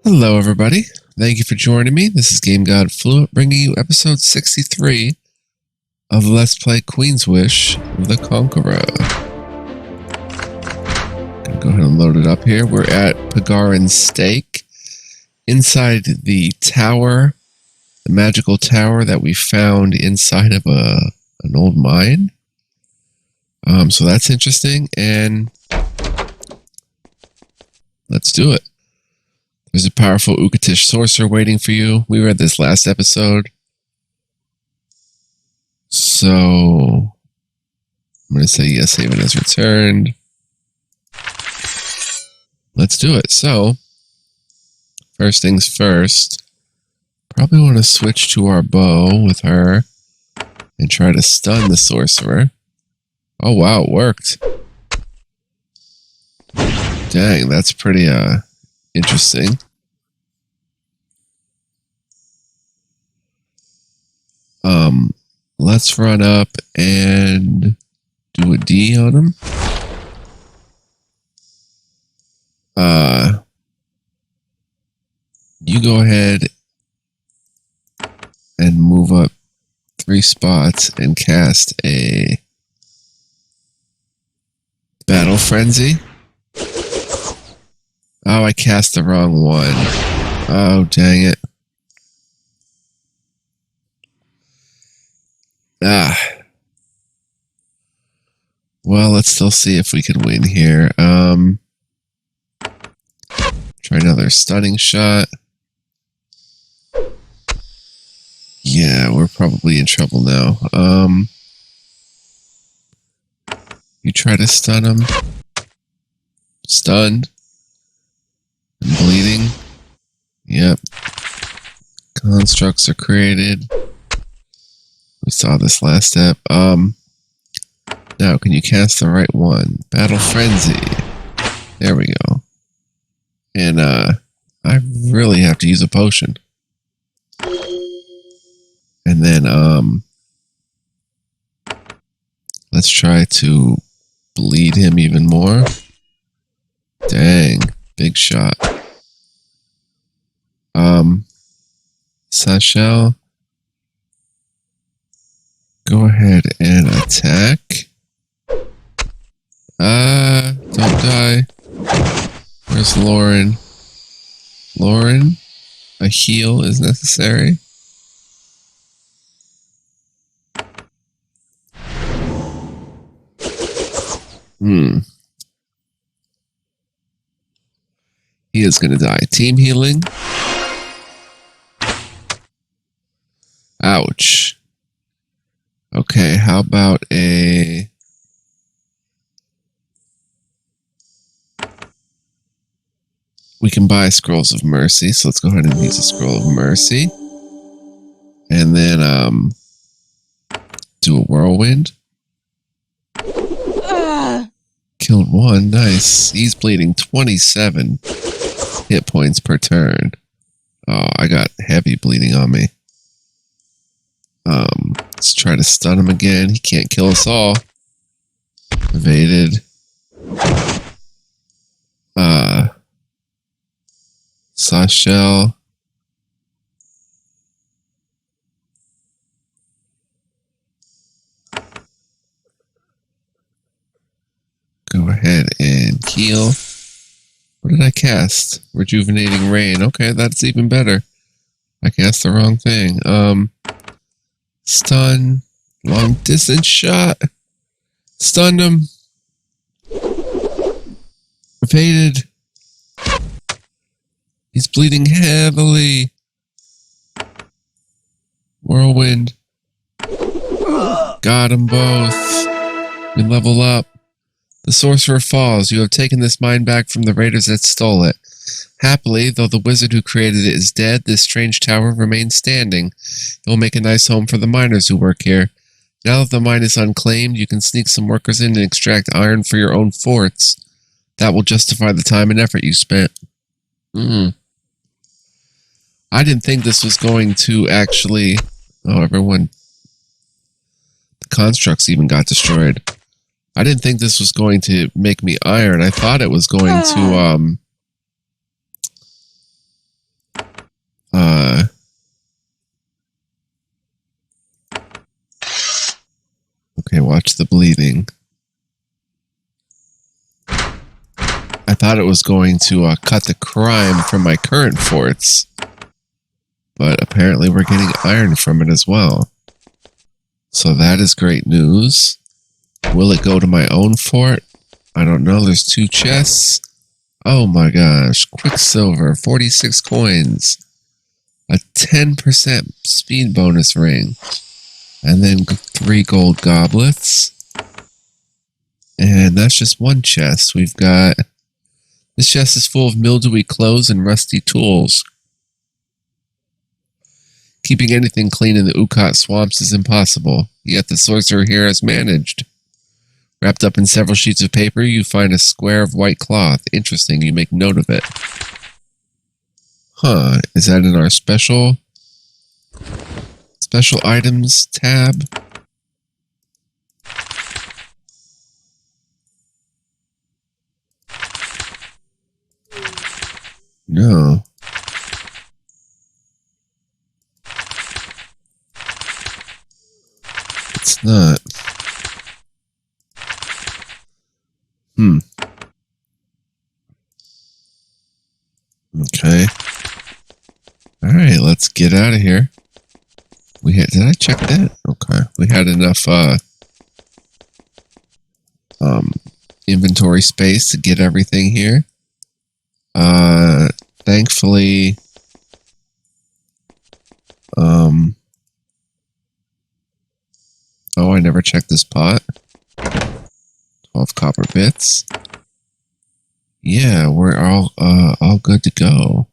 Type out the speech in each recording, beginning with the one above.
Hello, everybody. Thank you for joining me. This is Game God Fluent, bringing you episode 63 of Let's Play Queen's Wish, the Conqueror. Gonna go ahead and load it up here. We're at Pagarin's Stake, inside the tower, the magical tower that we found inside of an old mine. So that's interesting, and let's do it. There's a powerful Ukatish sorcerer waiting for you. We read this last episode. So, I'm going to say yes, Haven has returned. Let's do it. So, first things first, probably want to switch to our bow with her and try to stun the sorcerer. Oh wow, it worked. Dang, that's pretty interesting. Let's run up and do a D on him. You go ahead and move up 3 spots and cast a Battle Frenzy. Oh, I cast the wrong one. Oh, dang it. Well, let's still see if we can win here. Try another stunning shot. Yeah, we're probably in trouble now. You try to stun him. Stunned. And bleeding. Yep. Constructs are created. We saw this last step. Now, can you cast the right one? Battle Frenzy. There we go. And, I really have to use a potion. And then, let's try to bleed him even more. Dang. Big shot. Sashel. Go ahead and attack. Don't die. Where's Lauren? Lauren? A heal is necessary. He is going to die. Team healing. Ouch. Okay, how about a... We can buy Scrolls of Mercy, so let's go ahead and use a Scroll of Mercy. And then, do a Whirlwind. Killed one, nice. He's bleeding 27 hit points per turn. Oh, I got heavy bleeding on me. Let's try to stun him again. He can't kill us all. Evaded. Sashel. Go ahead and heal. What did I cast? Rejuvenating Rain. Okay, that's even better. I cast the wrong thing. Stun. Long distance shot. Stunned him. Evaded. He's bleeding heavily. Whirlwind. Got them both. We level up. The sorcerer falls. You have taken this mine back from the raiders that stole it. Happily, though the wizard who created it is dead, this strange tower remains standing. It will make a nice home for the miners who work here. Now that the mine is unclaimed, you can sneak some workers in and extract iron for your own forts. That will justify the time and effort you spent. I didn't think this was going to actually... Oh, everyone... The constructs even got destroyed. I didn't think this was going to make me iron. I thought it was going to, watch the bleeding. I thought it was going to cut the crime from my current forts, but apparently we're getting iron from it as well. So that is great news. Will it go to my own fort? I don't know. There's 2 chests. Oh my gosh. Quicksilver, 46 coins. A 10% speed bonus ring. And then 3 gold goblets. And that's just 1 chest. We've got... This chest is full of mildewy clothes and rusty tools. Keeping anything clean in the Ukat swamps is impossible, yet the sorcerer here has managed. Wrapped up in several sheets of paper, you find a square of white cloth. Interesting, you make note of it. Huh, is that in our special items tab? No. It's not. Okay. Alright, let's get out of here. Did I check that? Okay. We had enough inventory space to get everything here. Thankfully oh, I never checked this pot. 12 copper bits. Yeah, we're all good to go.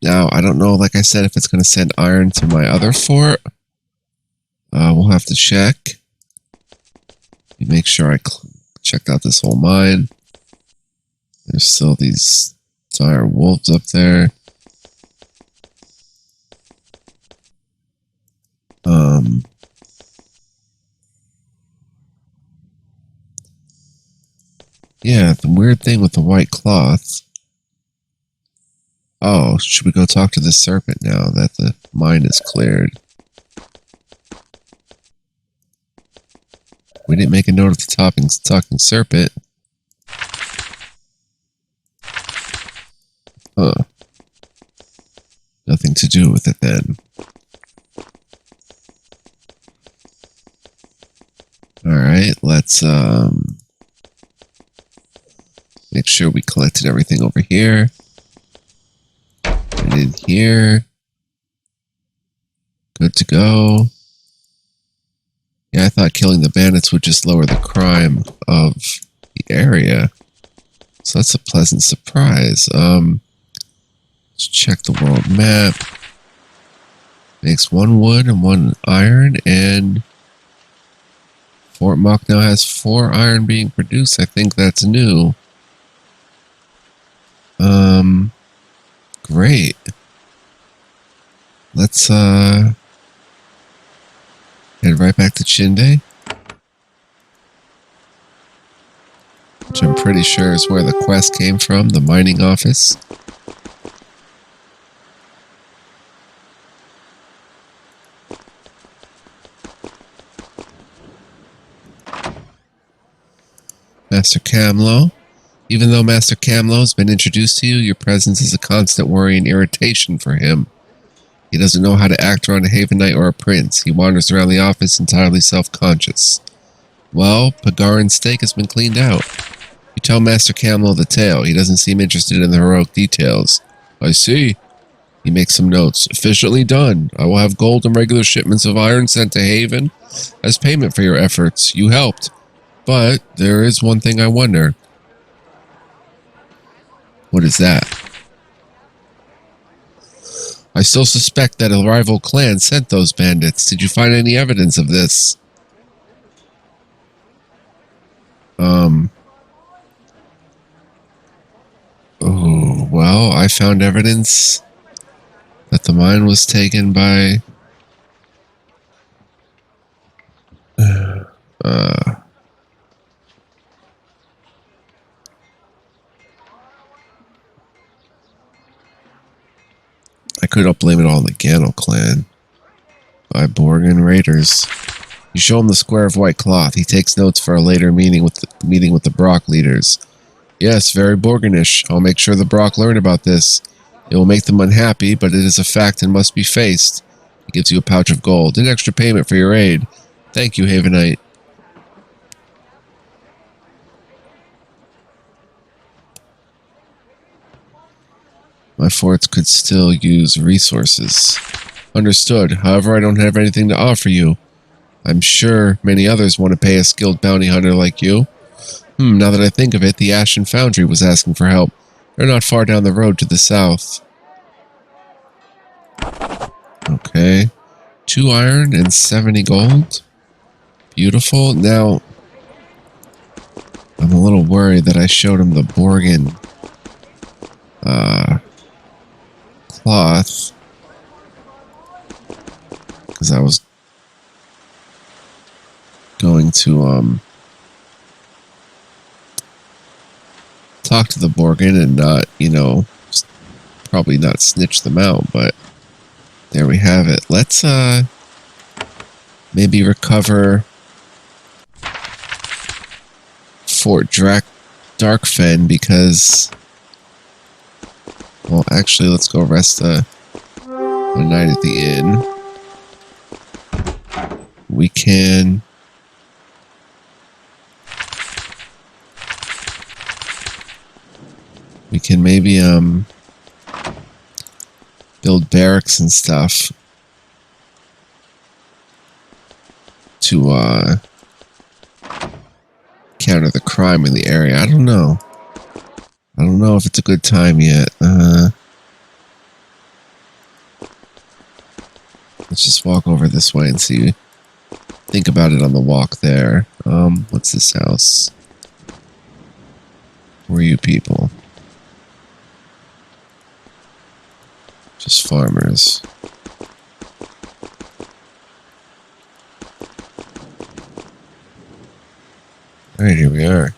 Now, I don't know, like I said, if it's going to send iron to my other fort. We'll have to check. Make sure I checked out this whole mine. There's still these dire wolves up there. Yeah, the weird thing with the white cloth. Oh, should we go talk to the serpent now that the mine is cleared? We didn't make a note of the talking serpent. Huh. Nothing to do with it then. Alright, let's make sure we collected everything over here. And in here. Good to go. Yeah, I thought killing the bandits would just lower the crime of the area. So that's a pleasant surprise. Let's check the world map. Makes 1 wood and 1 iron, and Fort Mock now has 4 iron being produced. I think that's new. Great. Let's head right back to Chinde, which I'm pretty sure is where the quest came from, the mining office. Master Camlo. Even though Master Camlo has been introduced to you, your presence is a constant worry and irritation for him. He doesn't know how to act around a Haven Knight or a prince. He wanders around the office entirely self-conscious. Well, Pagarin's stake has been cleaned out. You tell Master Camlo the tale. He doesn't seem interested in the heroic details. I see. He makes some notes. Efficiently done. I will have gold and regular shipments of iron sent to Haven as payment for your efforts. You helped. But there is one thing I wonder. What is that? I still suspect that a rival clan sent those bandits. Did you find any evidence of this? Oh, well, I found evidence that the mine was taken by... I could blame it all on the Gannel clan by Borg and Raiders. You show him the square of white cloth. He takes notes for a later meeting with the Brock leaders. Yes, very Borganish. I'll make sure the Brock learn about this. It will make them unhappy, but it is a fact and must be faced. He gives you a pouch of gold, an extra payment for your aid. Thank you, Havenite. My forts could still use resources. Understood. However, I don't have anything to offer you. I'm sure many others want to pay a skilled bounty hunter like you. Now that I think of it, the Ashen Foundry was asking for help. They're not far down the road to the south. Okay. 2 iron and 70 gold. Beautiful. Now, I'm a little worried that I showed him the Borgan cloth. Because I was going to talk to the Borgan and not, probably not snitch them out, but there we have it. Let's maybe recover Fort Darkfen because, well, actually, let's go rest a night at the inn. We can maybe build barracks and stuff to counter the crime in the area. I don't know. I don't know if it's a good time yet. Let's just walk over this way and see. Think about it on the walk there. What's this house? Who are you people? Just farmers. Alright, here we are.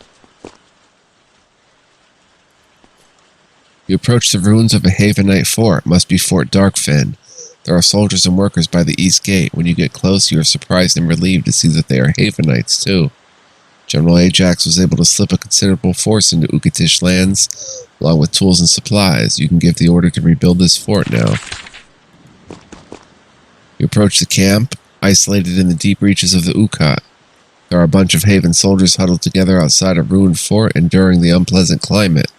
You approach the ruins of a Havenite fort. Must be Fort Darkfen. There are soldiers and workers by the east gate. When you get close, you are surprised and relieved to see that they are Havenites, too. General Ajax was able to slip a considerable force into Ukatish lands, along with tools and supplies. You can give the order to rebuild this fort now. You approach the camp, isolated in the deep reaches of the Ukat. There are a bunch of Haven soldiers huddled together outside a ruined fort, enduring the unpleasant climate.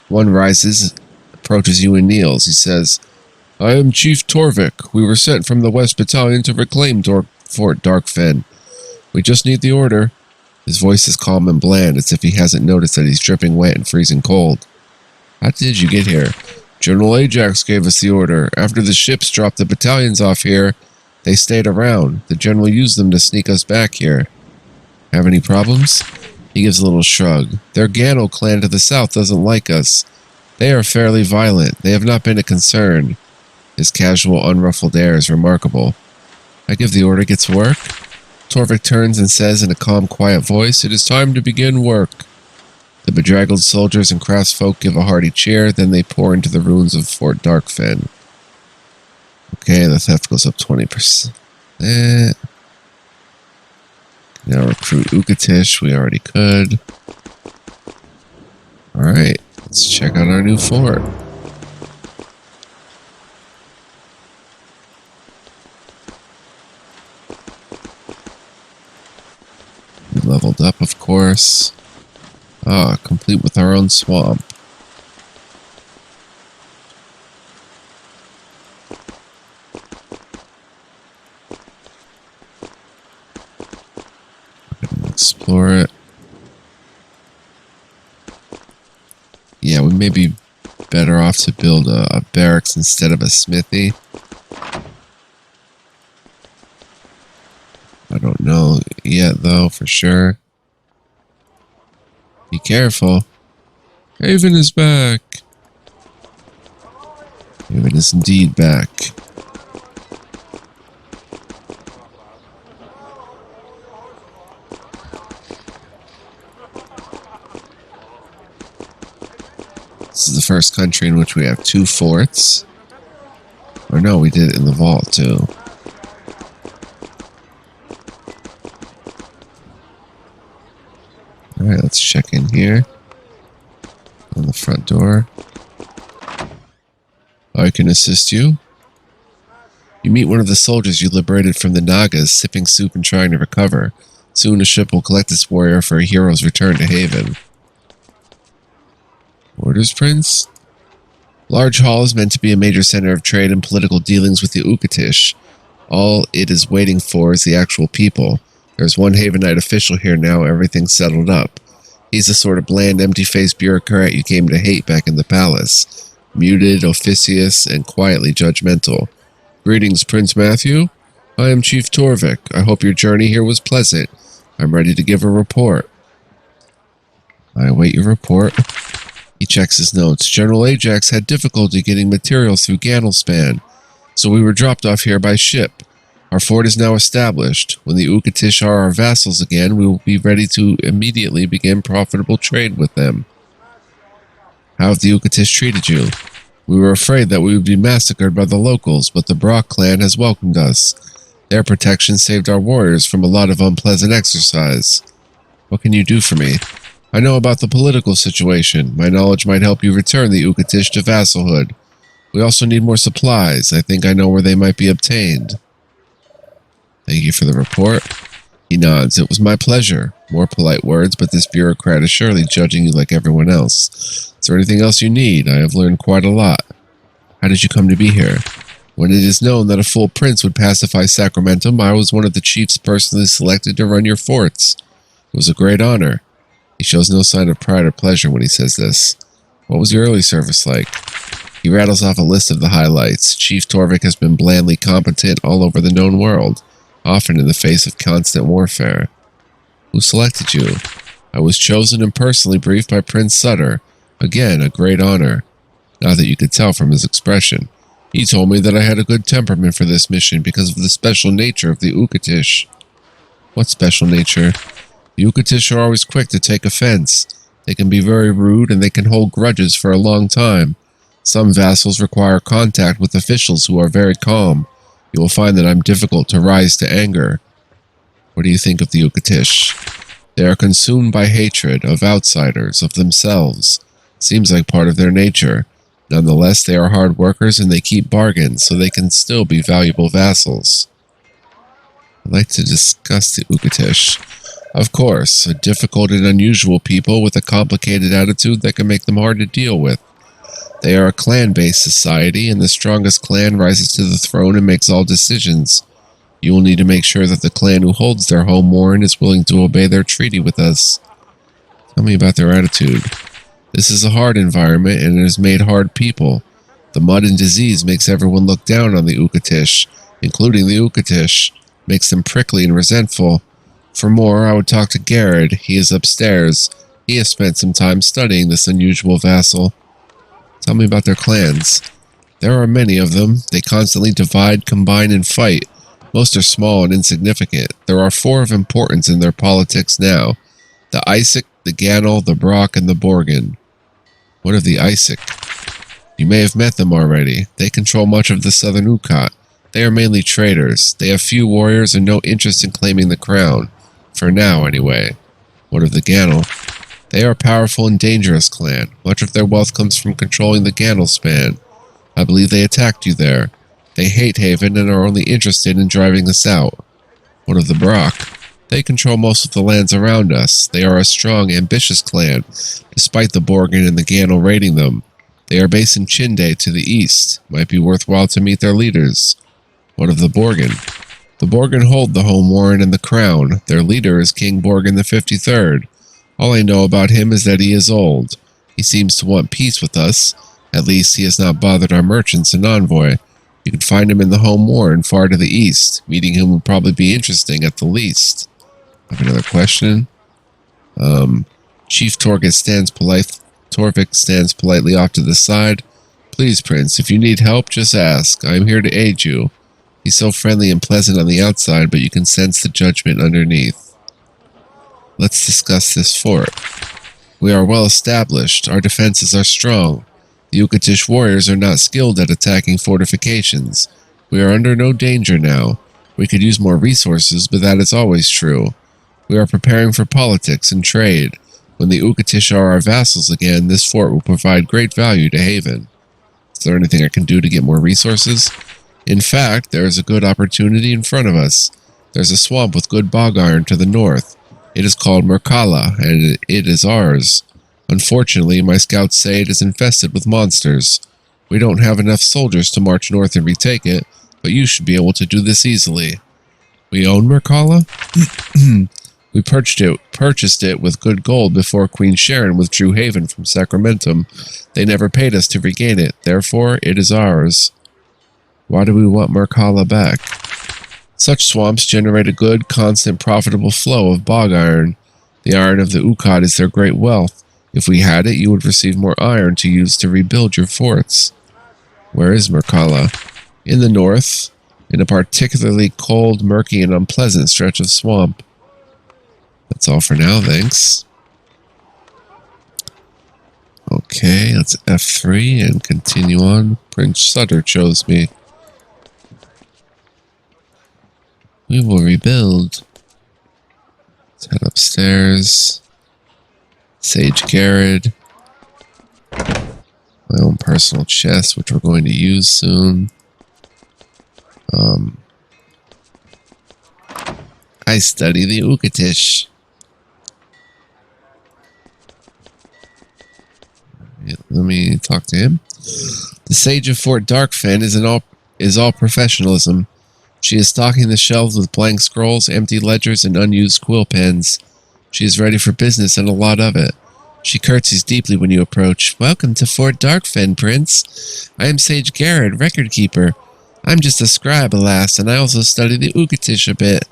One rises, approaches you and kneels. He says, I am Chief Torvik. We were sent from the West Battalion to reclaim Fort Darkfen. We just need the order. His voice is calm and bland, as if he hasn't noticed that he's dripping wet and freezing cold. How did you get here? General Ajax gave us the order. After the ships dropped the battalions off here, they stayed around. The general used them to sneak us back here. Have any problems? He gives a little shrug. Their Gano clan to the south doesn't like us. They are fairly violent. They have not been a concern. His casual, unruffled air is remarkable. I give the order, get to work. Torvik turns and says in a calm, quiet voice, It is time to begin work. The bedraggled soldiers and craftsfolk give a hearty cheer, then they pour into the ruins of Fort Darkfen. Okay, the theft goes up 20%. Now recruit Ukatish, we already could. Alright, let's check out our new fort. We leveled up, of course. Complete with our own swamp. Explore it. Yeah, we may be better off to build a barracks instead of a smithy. I don't know yet, though, for sure. Be careful. Haven is back. Haven is indeed back. This is the first country in which we have 2 forts. Or no, we did it in the vault, too. check in here. On the front door. I can assist you. You meet one of the soldiers you liberated from the Nagas, sipping soup and trying to recover. Soon a ship will collect this warrior for a hero's return to Haven. Orders, Prince? Large Hall is meant to be a major center of trade and political dealings with the Ukatish. All it is waiting for is the actual people. There's one Havenite official here now, everything's settled up. He's the sort of bland, empty-faced bureaucrat you came to hate back in the palace. Muted, officious, and quietly judgmental. Greetings, Prince Matthew. I am Chief Torvik. I hope your journey here was pleasant. I'm ready to give a report. I await your report. He checks his notes. General Ajax had difficulty getting materials through Ganelspan, so we were dropped off here by ship. Our fort is now established. When the Ukatish are our vassals again, we will be ready to immediately begin profitable trade with them. How have the Ukatish treated you? We were afraid that we would be massacred by the locals, but the Brock clan has welcomed us. Their protection saved our warriors from a lot of unpleasant exercise. What can you do for me? I know about the political situation. My knowledge might help you return the Ukatish to vassalhood. We also need more supplies. I think I know where they might be obtained. Thank you for the report. He nods. It was my pleasure. More polite words, but this bureaucrat is surely judging you like everyone else. Is there anything else you need? I have learned quite a lot. How did you come to be here? When it is known that a full prince would pacify Sacramentum, I was one of the chiefs personally selected to run your forts. It was a great honor. He shows no sign of pride or pleasure when he says this. What was your early service like? He rattles off a list of the highlights. Chief Torvik has been blandly competent all over the known world, often in the face of constant warfare. Who selected you? I was chosen and personally briefed by Prince Sutter. Again, a great honor. Not that you could tell from his expression. He told me that I had a good temperament for this mission because of the special nature of the Ukatish. What special nature? The Ukatish are always quick to take offense. They can be very rude and they can hold grudges for a long time. Some vassals require contact with officials who are very calm. You will find that I'm difficult to rise to anger. What do you think of the Ukatish? They are consumed by hatred of outsiders, of themselves. Seems like part of their nature. Nonetheless, they are hard workers and they keep bargains, so they can still be valuable vassals. I'd like to discuss the Ukatish. Of course, a difficult and unusual people with a complicated attitude that can make them hard to deal with. They are a clan-based society, and the strongest clan rises to the throne and makes all decisions. You will need to make sure that the clan who holds their home warren is willing to obey their treaty with us. Tell me about their attitude. This is a hard environment, and it has made hard people. The mud and disease makes everyone look down on the Ukatish, including the Ukatish. Makes them prickly and resentful. For more, I would talk to Garrett. He is upstairs. He has spent some time studying this unusual vassal. Tell me about their clans. There are many of them. They constantly divide, combine, and fight. Most are small and insignificant. There are 4 of importance in their politics now. The Isaac, the Ganel, the Brock, and the Borgin. What of the Isaac? You may have met them already. They control much of the southern Ukat. They are mainly traders. They have few warriors and no interest in claiming the crown. For now, anyway. What of the Ganel? They are a powerful and dangerous clan. Much of their wealth comes from controlling the Ganelspan. I believe they attacked you there. They hate Haven and are only interested in driving us out. What of the Brock? They control most of the lands around us. They are a strong, ambitious clan, despite the Borgin and the Ganel raiding them. They are based in Chinde to the east. Might be worthwhile to meet their leaders. What of the Borgin? The Borgin hold the home warren and the crown. Their leader is King Borgin the 53rd. All I know about him is that he is old. He seems to want peace with us. At least he has not bothered our merchants and envoy. You can find him in the home warren far to the east. Meeting him would probably be interesting at the least. I have another question. Chief Torvik stands politely off to the side. Please, Prince, if you need help, just ask. I am here to aid you. He's so friendly and pleasant on the outside, but you can sense the judgment underneath. Let's discuss this fort. We are well established. Our defenses are strong. The Ukatish warriors are not skilled at attacking fortifications. We are under no danger now. We could use more resources, but that is always true. We are preparing for politics and trade. When the Ukatish are our vassals again, this fort will provide great value to Haven. Is there anything I can do to get more resources? In fact, there is a good opportunity in front of us. There's a swamp with good bog iron to the north. It is called Merkala, and it is ours. Unfortunately, my scouts say it is infested with monsters. We don't have enough soldiers to march north and retake it, but you should be able to do this easily. We own Merkala? We purchased it with good gold before Queen Sharon withdrew Haven from Sacramentum. They never paid us to regain it, therefore it is ours. Why do we want Merkala back? Such swamps generate a good, constant, profitable flow of bog iron. The iron of the Ukot is their great wealth. If we had it, you would receive more iron to use to rebuild your forts. Where is Merkala? In the north, in a particularly cold, murky, and unpleasant stretch of swamp. That's all for now, thanks. Okay, let's F3 and continue on. Prince Sutter chose me. We will rebuild. Let's head upstairs. Sage Garrett. My own personal chest, which we're going to use soon. I study the Ukatish. Let me talk to him. The Sage of Fort Darkfen is all professionalism. She is stocking the shelves with blank scrolls, empty ledgers, and unused quill pens. She is ready for business and a lot of it. She curtsies deeply when you approach. Welcome to Fort Darkfen, Prince. I am Sage Garrett, record keeper. I'm just a scribe, alas, and I also study the Ukatish a bit.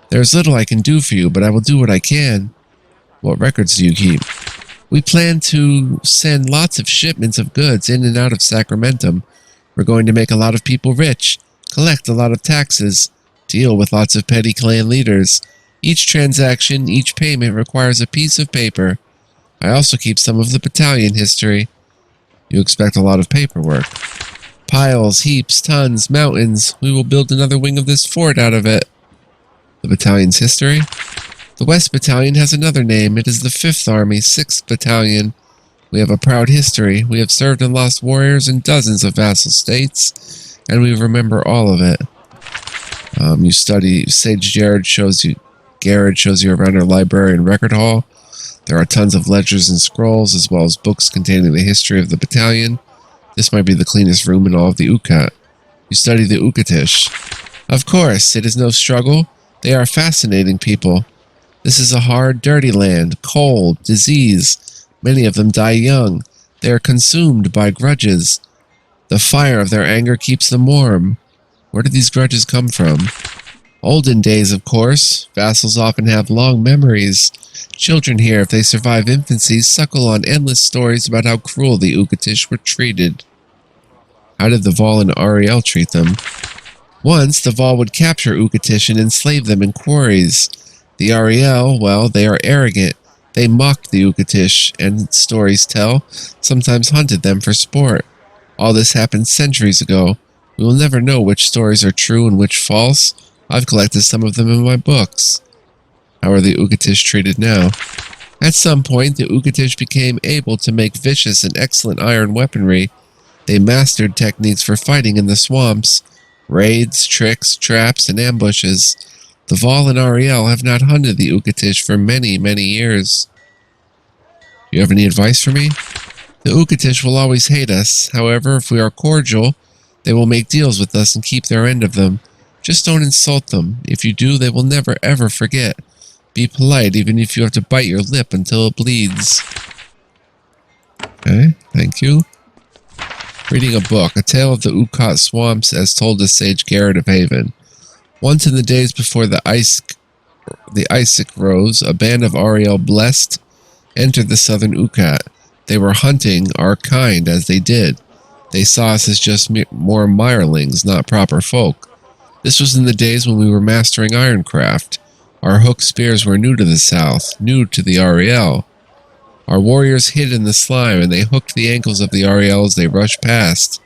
There is little I can do for you, but I will do what I can. What records do you keep? We plan to send lots of shipments of goods in and out of Sacramentum. We're going to make a lot of people rich, collect a lot of taxes, deal with lots of petty clan leaders. Each transaction, each payment requires a piece of paper. I also keep some of the battalion history. You expect a lot of paperwork. Piles, heaps, tons, mountains. We will build another wing of this fort out of it. The battalion's history? The West Battalion has another name. It is the 5th Army, 6th Battalion. We have a proud history. We have served and lost warriors in dozens of vassal states, and we remember all of it. You study. Sage Garrett shows you around our library and record hall. There are tons of ledgers and scrolls, as well as books containing the history of the battalion. This might be the cleanest room in all of the Ukat. You study the Ukatish. Of course, it is no struggle. They are fascinating people. This is a hard, dirty land, cold, disease. Many of them die young. They are consumed by grudges. The fire of their anger keeps them warm. Where do these grudges come from? Olden days, of course. Vassals often have long memories. Children here, if they survive infancy, suckle on endless stories about how cruel the Ukatish were treated. How did the Vol and Ariel treat them? Once, the Vol would capture Ukatish and enslave them in quarries. The Ariel, well, they are arrogant. They mocked the Ukatish, and stories tell, sometimes hunted them for sport. All this happened centuries ago. We will never know which stories are true and which false. I've collected some of them in my books. How are the Ukatish treated now? At some point, the Ukatish became able to make vicious and excellent iron weaponry. They mastered techniques for fighting in the swamps, raids, tricks, traps, and ambushes. The Vol and Ariel have not hunted the Ukatish for many, many years. Do you have any advice for me? The Ukatish will always hate us. However, if we are cordial, they will make deals with us and keep their end of them. Just don't insult them. If you do, they will never ever forget. Be polite, even if you have to bite your lip until it bleeds. Okay, thank you. Reading a book, A Tale of the Ukot Swamps as told to Sage Garrett of Haven. Once in the days before the Isaac rose, a band of Ariel blessed entered the southern Ukat. They were hunting our kind as they did. They saw us as just more mirelings, not proper folk. This was in the days when we were mastering ironcraft. Our hooked spears were new to the south, new to the Ariel. Our warriors hid in the slime, and they hooked the ankles of the Ariel as they rushed past.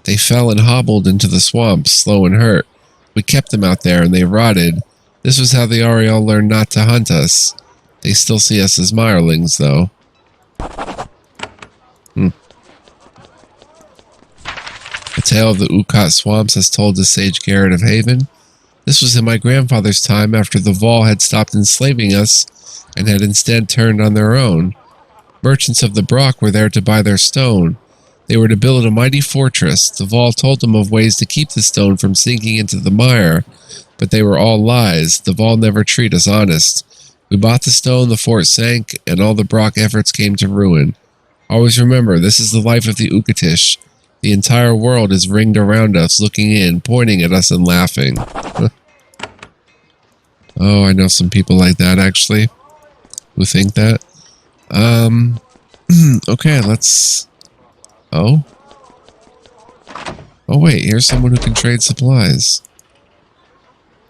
They fell and hobbled into the swamps, slow and hurt. We kept them out there, and they rotted. This was how the Ariel learned not to hunt us. They still see us as mirelings, though. The tale of the Ukat swamps has told the sage Garrett of Haven. This was in my grandfather's time after the Vol had stopped enslaving us and had instead turned on their own. Merchants of the Brock were there to buy their stone. They were to build a mighty fortress. The Vol told them of ways to keep the stone from sinking into the mire, but they were all lies. The Vol never treat us honest. We bought the stone, the fort sank, and all the Brock efforts came to ruin. Always remember, this is the life of the Ukatish. The entire world is ringed around us, looking in, pointing at us and laughing. Oh, I know some people like that, actually, who think that. Okay, let's... Oh? Oh, wait, here's someone who can trade supplies.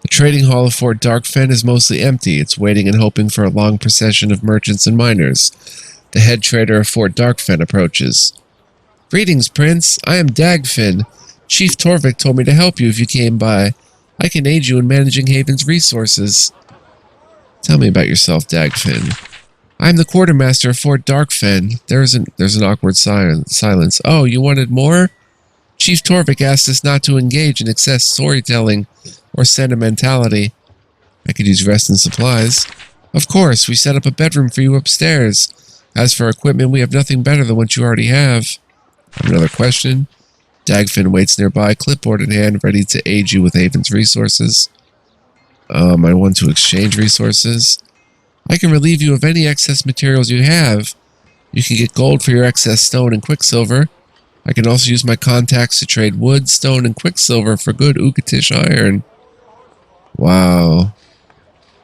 The trading hall of Fort Darkfen is mostly empty. It's waiting and hoping for a long procession of merchants and miners. The head trader of Fort Darkfen approaches. Greetings, Prince. I am Dagfin. Chief Torvik told me to help you if you came by. I can aid you in managing Haven's resources. Tell me about yourself, Dagfin. I'm the quartermaster of Fort Darkfen. There's an awkward silence. Oh, you wanted more? Chief Torvik asked us not to engage in excess storytelling or sentimentality. I could use rest and supplies. Of course, we set up a bedroom for you upstairs. As for equipment, we have nothing better than what you already have. Another question? Dagfin waits nearby, clipboard in hand, ready to aid you with Haven's resources. I want to exchange resources. I can relieve you of any excess materials you have. You can get gold for your excess stone and quicksilver. I can also use my contacts to trade wood, stone, and quicksilver for good Ukatish iron. Wow.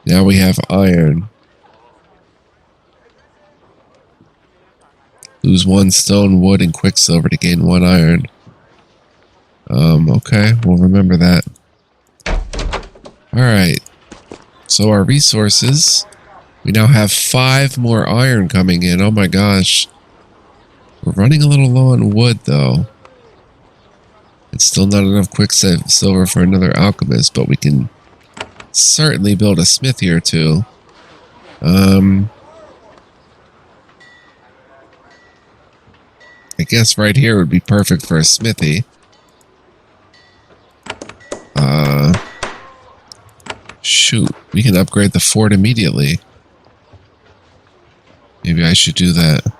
Now we have iron. Lose 1 stone, wood, and quicksilver to gain 1 iron. Okay, we'll remember that. Alright. So our resources. We now have 5 more iron coming in. Oh my gosh. We're running a little low on wood, though. It's still not enough quicksilver for another alchemist, but we can certainly build a smithy or two. I guess right here would be perfect for a smithy. Shoot, we can upgrade the fort immediately. Maybe I should do that.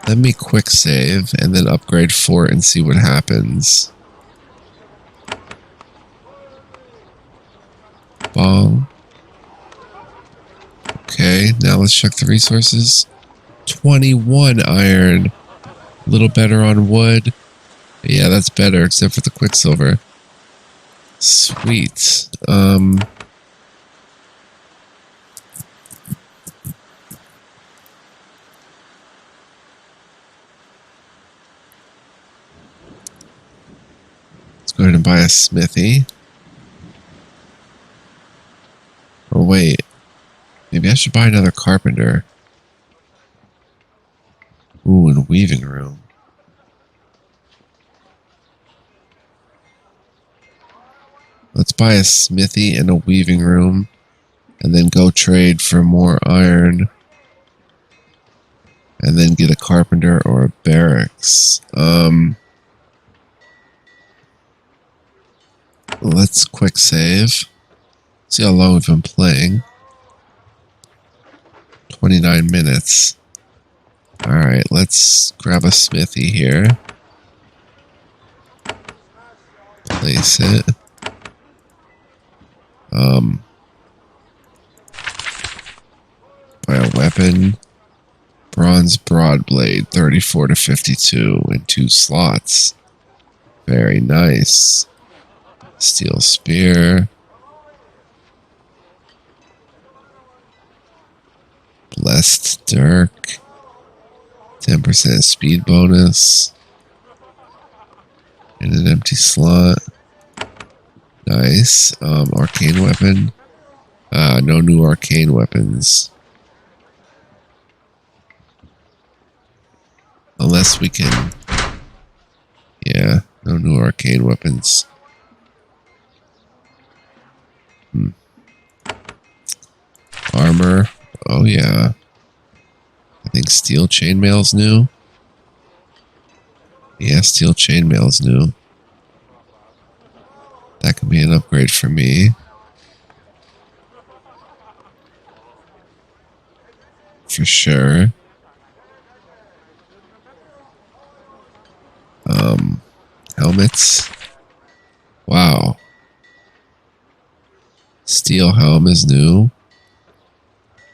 Let me quick save and then upgrade fort and see what happens. Bong. Okay, now let's check the resources. 21 iron. A little better on wood. Yeah, that's better, except for the quicksilver. Sweet. Let's go ahead and buy a smithy. Or wait. Maybe I should buy another carpenter. Ooh, and a weaving room. Let's buy a smithy and a weaving room, and then go trade for more iron, and then get a carpenter or a barracks. Let's quick save. See how long we've been playing. 29 minutes. Alright, let's grab a smithy here. Place it. Buy a weapon. Bronze broadblade, 34 to 52 in 2 slots. Very nice. Steel spear. Blessed dirk. 10% speed bonus. In an empty slot. Nice. Arcane weapon. No new arcane weapons. Unless we can... Yeah, no new arcane weapons. Oh yeah. I think steel chainmail's new. Yeah, steel chainmail's new. That could be an upgrade for me. For sure. Helmets. Wow. Steel helm is new.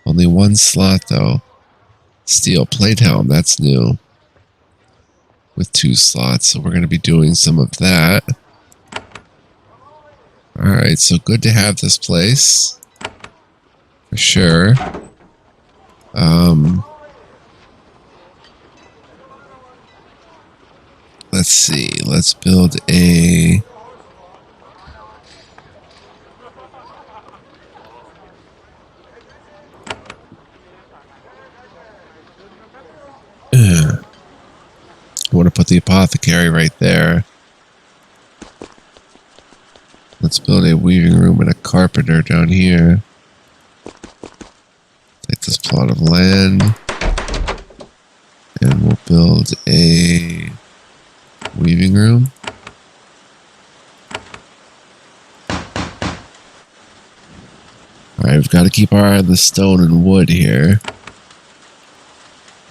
Only one slot though. Steel plate helm, that's new. With 2 slots, so we're going to be doing some of that. Alright, so good to have this place. For sure. Let's see. Let's build a... I want to put the apothecary right there. Let's build a weaving room and a carpenter down here. Take this plot of land. And we'll build a weaving room. Alright, we've got to keep our eye on the stone and wood here.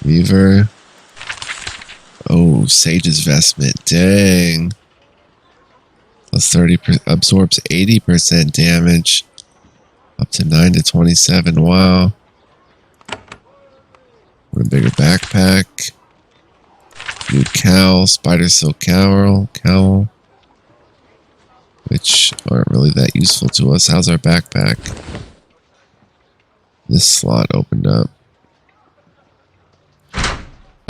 Weaver. Oh, Sage's Vestment. Dang. Plus 30%, absorbs 80% damage. Up to 9 to 27. Wow. Want a bigger backpack. New cowl. Spider silk cowl. Which aren't really that useful to us. How's our backpack? This slot opened up.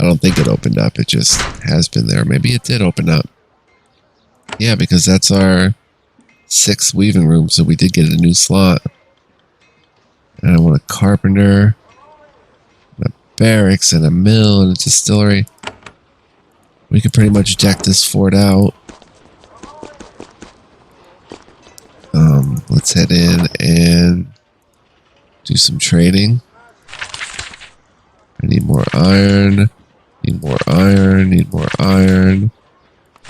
I don't think it opened up. It just has been there. Maybe it did open up. Yeah, because that's our 6th weaving room, so we did get a new slot. And I want a carpenter, and a barracks, and a mill, and a distillery. We could pretty much deck this fort out. Let's head in and do some trading. I need more iron. Need more iron. Need more iron.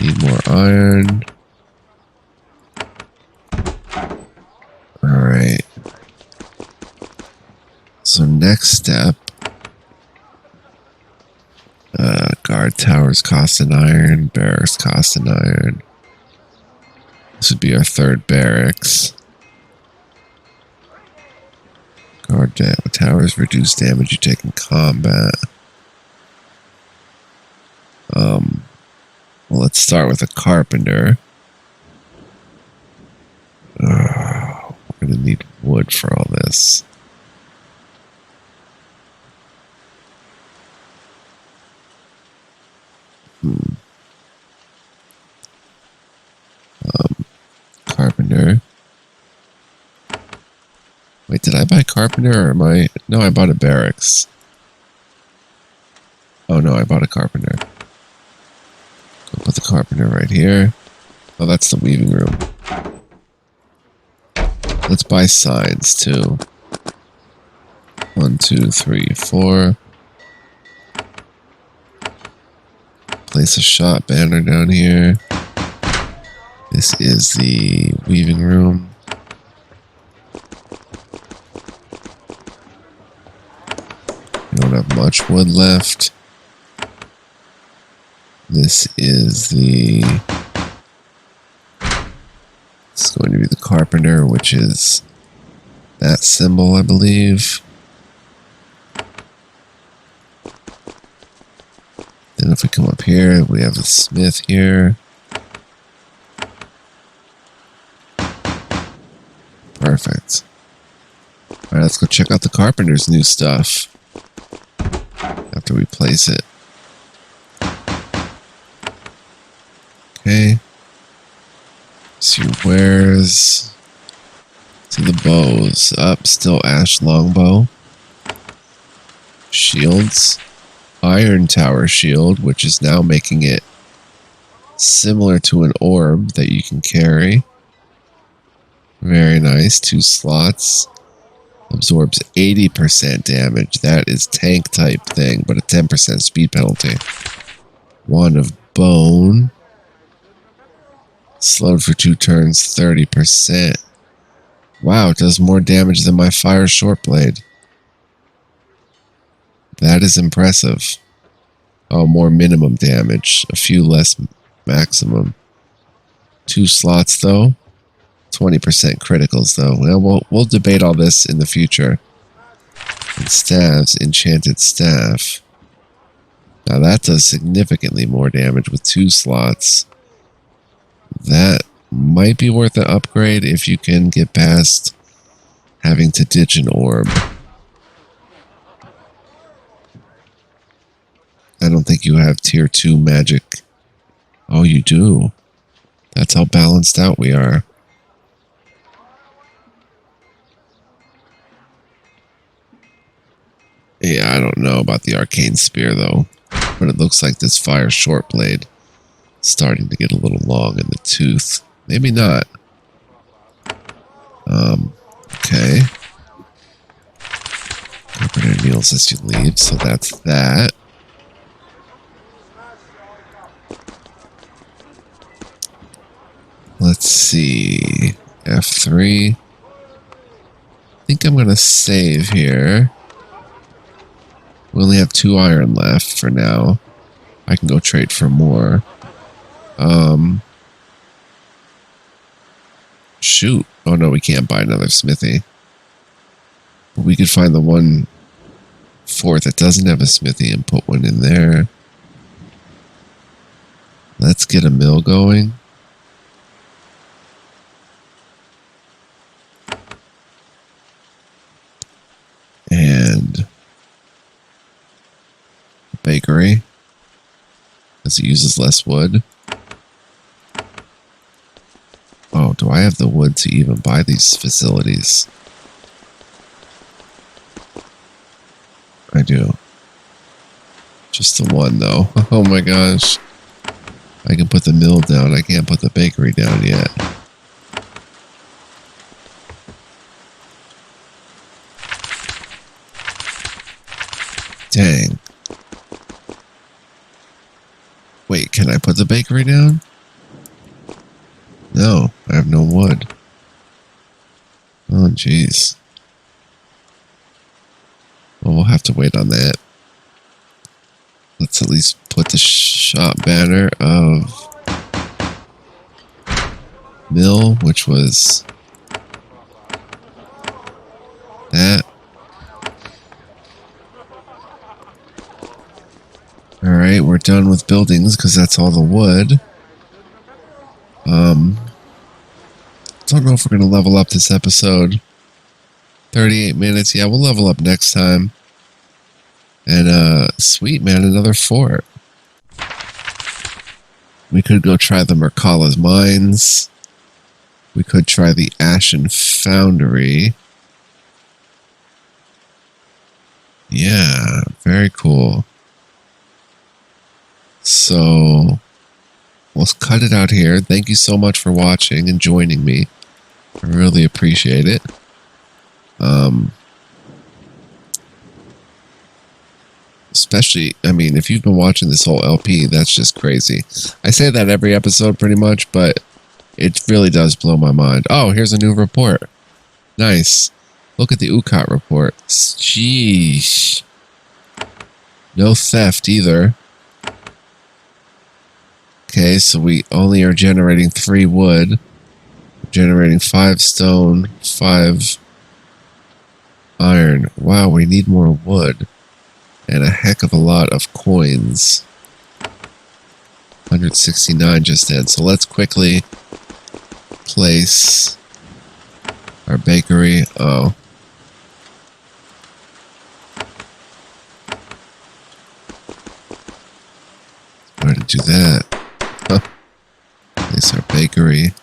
Need more iron. Alright. So next step. Guard towers cost an iron. Barracks cost an iron. This would be our 3rd barracks. Guard towers reduce damage you take in combat. Well, let's start with a carpenter. We're going to need wood for all this. Carpenter. Wait, did I buy carpenter or am I... No, I bought a barracks. Oh no, I bought a carpenter. I'll put the carpenter right here. Oh, that's the weaving room. Let's buy signs too. 1, 2, 3, 4. Place a shot banner down here. This is the weaving room. We don't have much wood left. This is the... It's going to be the carpenter, which is that symbol, I believe. Then if we come up here, we have a smith here. Perfect. Alright, let's go check out the carpenter's new stuff. After we place it. Okay. See wares. See the bows. Up, still ash longbow. Shields. Iron tower shield, which is now making it similar to an orb that you can carry. Very nice. 2 slots. Absorbs 80% damage. That is tank type thing, but a 10% speed penalty. Wand of Bone. Slowed for 2 turns, 30%. Wow, it does more damage than my fire short blade. That is impressive. Oh, more minimum damage. A few less maximum. 2 slots, though. 20% criticals, though. Well, we'll debate all this in the future. And staves, enchanted staff. Now that does significantly more damage with 2 slots. That might be worth an upgrade if you can get past having to ditch an orb. I don't think you have tier 2 magic. Oh, you do. That's how balanced out we are. Yeah, I don't know about the arcane spear though, but it looks like this fire short blade is starting to get a little long in the tooth. Maybe not. Okay. Carpenter kneels as you leave, so that's that. Let's see. F3. I think I'm going to save here. We only have 2 iron left for now. I can go trade for more. Shoot. Oh no, we can't buy another smithy. But we could find the 1/4 that doesn't have a smithy and put one in there. Let's get a mill going. And a bakery, because it uses less wood. Oh, do I have the wood to even buy these facilities? I do. Just the one, though. Oh my gosh. I can put the mill down. I can't put the bakery down yet. Dang. Wait, can I put the bakery down? No, I have no wood. Oh, jeez. Well, we'll have to wait on that. Let's at least put the shop banner of mill, which was that. Alright, we're done with buildings because that's all the wood. Don't know if we're going to level up this episode. 38 minutes. Yeah, we'll level up next time. And, sweet, man, another fort. We could go try the Merkala's Mines. We could try the Ashen Foundry. Yeah, very cool. So, we'll cut it out here. Thank you so much for watching and joining me. I really appreciate it. Especially, I mean, if you've been watching this whole LP, that's just crazy. I say that every episode pretty much, but it really does blow my mind. Oh, here's a new report. Nice. Look at the Ukat report. Sheesh. No theft either. Okay, so we only are generating 3 wood. We're generating 5 stone, 5 iron. Wow, we need more wood. And a heck of a lot of coins. 169 just then. So let's quickly place our bakery. Oh. Where to do that? Huh. Place our bakery.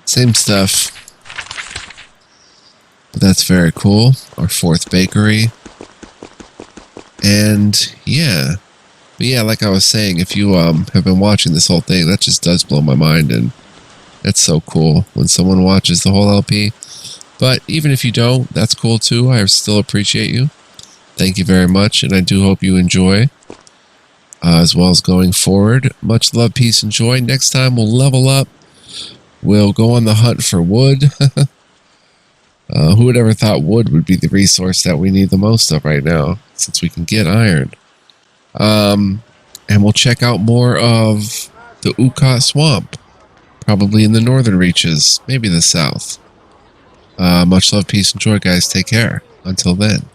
Same stuff. But that's very cool. Our 4th bakery. And yeah. But yeah, like I was saying, if you have been watching this whole thing, that just does blow my mind, and that's so cool when someone watches the whole LP. But even if you don't, that's cool too. I still appreciate you. Thank you very much, and I do hope you enjoy, as well as going forward. Much love, peace, and joy. Next time we'll level up. We'll go on the hunt for wood. Who would ever thought wood would be the resource that we need the most of right now, since we can get iron. And we'll check out more of the Ukatish swamp, probably in the northern reaches, maybe the south. Much love, peace, and joy, guys. Take care. Until then.